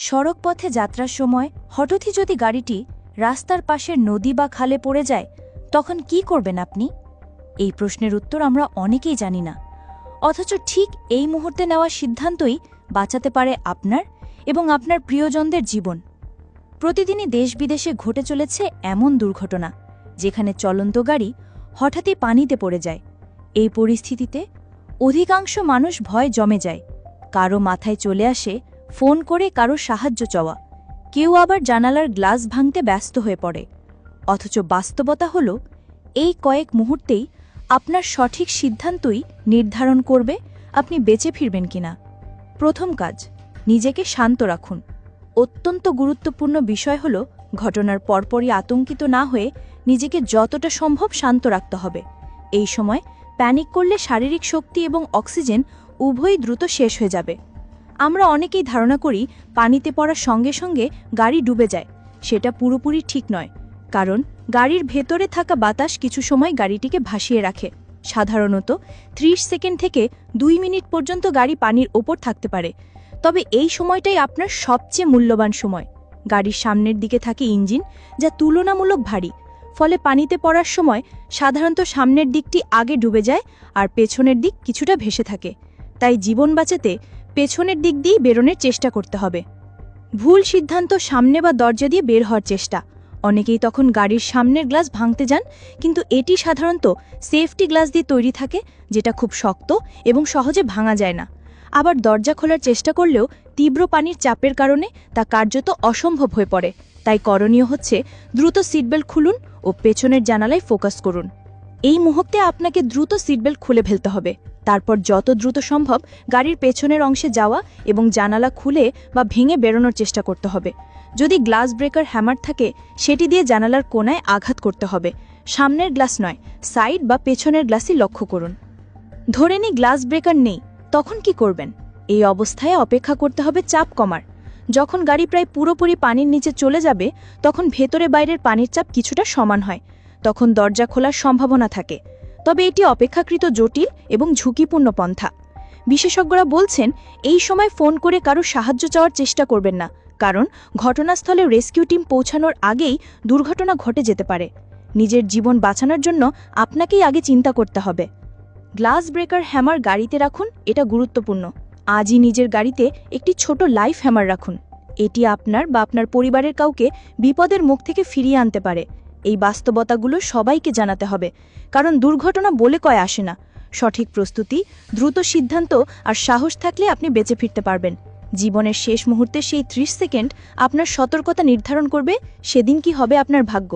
সড়ক পথে যাত্রার সময় হঠাৎই যদি গাড়িটি রাস্তার পাশের নদী বা খালে পড়ে যায়, তখন কি করবেন আপনি? এই প্রশ্নের উত্তর আমরা অনেকেই জানি না, অথচ ঠিক এই মুহূর্তে নেওয়া সিদ্ধান্তই বাঁচাতে পারে আপনার এবং আপনার প্রিয়জনদের জীবন। প্রতিদিনই দেশ বিদেশে ঘটে চলেছে এমন দুর্ঘটনা যেখানে চলন্ত গাড়ি হঠাৎই পানিতে পড়ে যায়। এই পরিস্থিতিতে অধিকাংশ মানুষ ভয় জমে যায়। কারো মাথায় চলে আসে ফোন করে কারো সাহায্য চাওয়া, কেউ আবার জানালার গ্লাস ভাঙতে ব্যস্ত হয়ে পড়ে। অথচ বাস্তবতা হল, এই কয়েক মুহূর্তেই আপনার সঠিক সিদ্ধান্তই নির্ধারণ করবে আপনি বেঁচে ফিরবেন কিনা। প্রথম কাজ, নিজেকে শান্ত রাখুন। অত্যন্ত গুরুত্বপূর্ণ বিষয় হল, ঘটনার পরপরই আতঙ্কিত না হয়ে নিজেকে যতটা সম্ভব শান্ত রাখতে হবে। এই সময় প্যানিক করলে শারীরিক শক্তি এবং অক্সিজেন উভয়ই দ্রুত শেষ হয়ে যাবে। আমরা অনেকেই ধারণা করি পানিতে পড়ার সঙ্গে সঙ্গে গাড়ি ডুবে যায়। সেটা পুরোপুরি ঠিক নয়, কারণ গাড়ির ভেতরে থাকা বাতাস কিছু সময় গাড়িটিকে ভাসিয়ে রাখে। সাধারণত 30 সেকেন্ড থেকে 2 মিনিট পর্যন্ত গাড়ি পানির ওপর থাকতে পারে। তবে এই সময়টাই আপনার সবচেয়ে মূল্যবান সময়। গাড়ির সামনের দিকে থাকে ইঞ্জিন, যা তুলনামূলক ভারী, ফলে পানিতে পড়ার সময় সাধারণত সামনের দিকটি আগে ডুবে যায় আর পেছনের দিক কিছুটা ভেসে থাকে। তাই জীবন বাঁচাতে পেছনের দিক দিয়েই বেরোনোর চেষ্টা করতে হবে। ভুল সিদ্ধান্ত, সামনে বা দরজা দিয়ে বের হওয়ার চেষ্টা। অনেকেই তখন গাড়ির সামনের গ্লাস ভাঙতে যান, কিন্তু এটি সাধারণত সেফটি গ্লাস দিয়ে তৈরি থাকে, যেটা খুব শক্ত এবং সহজে ভাঙা যায় না। আবার দরজা খোলার চেষ্টা করলেও তীব্র পানির চাপের কারণে তা কার্যত অসম্ভব হয়ে পড়ে। তাই করণীয় হচ্ছে দ্রুত সিটবেল্ট খুলুন ও পেছনের জানালায় ফোকাস করুন। এই মুহূর্তে আপনাকে দ্রুত সিটবেল্ট খুলে ফেলতে হবে। তারপর যত দ্রুত সম্ভব গাড়ির পেছনের অংশে যাওয়া এবং জানালা খুলে বা ভেঙে বেরোনোর চেষ্টা করতে হবে। যদি গ্লাস ব্রেকার হ্যামার থাকে, সেটি দিয়ে জানালার কোণায় আঘাত করতে হবে। সামনের গ্লাস নয়, সাইড বা পেছনের গ্লাসই লক্ষ্য করুন। ধরে নিই গ্লাস ব্রেকার নেই, তখন কি করবেন? এই অবস্থায় অপেক্ষা করতে হবে চাপ কমার। যখন গাড়ি প্রায় পুরোপুরি পানির নিচে চলে যাবে, তখন ভেতরে বাইরের পানির চাপ কিছুটা সমান হয়। তখন দরজা খোলার সম্ভাবনা থাকে। তবে এটি অপেক্ষাকৃত জটিল এবং ঝুঁকিপূর্ণ পন্থা। বিশেষজ্ঞরা বলছেন, এই সময় ফোন করে কারো সাহায্য চাওয়ার চেষ্টা করবেন না, কারণ ঘটনাস্থলে রেস্কিউ টিম পৌঁছানোর আগেই দুর্ঘটনা ঘটে যেতে পারে। নিজের জীবন বাঁচানোর জন্য আপনাকেই আগে চিন্তা করতে হবে। গ্লাস ব্রেকার হ্যামার গাড়িতে রাখুন, এটা গুরুত্বপূর্ণ। আজই নিজের গাড়িতে একটি ছোট লাইফ হ্যামার রাখুন। এটি আপনার বা আপনার পরিবারের কাউকে বিপদের মুখ থেকে ফিরিয়ে আনতে পারে। এই বাস্তবতাগুলো সবাইকে জানাতে হবে, কারণ দুর্ঘটনা বলে কয়ে আসে না। সঠিক প্রস্তুতি, দ্রুত সিদ্ধান্ত আর সাহস থাকলে আপনি বেঁচে ফিরতে পারবেন। জীবনের শেষ মুহূর্তে সেই 30 সেকেন্ড আপনার সতর্কতা নির্ধারণ করবে সেদিন কি হবে আপনার ভাগ্য।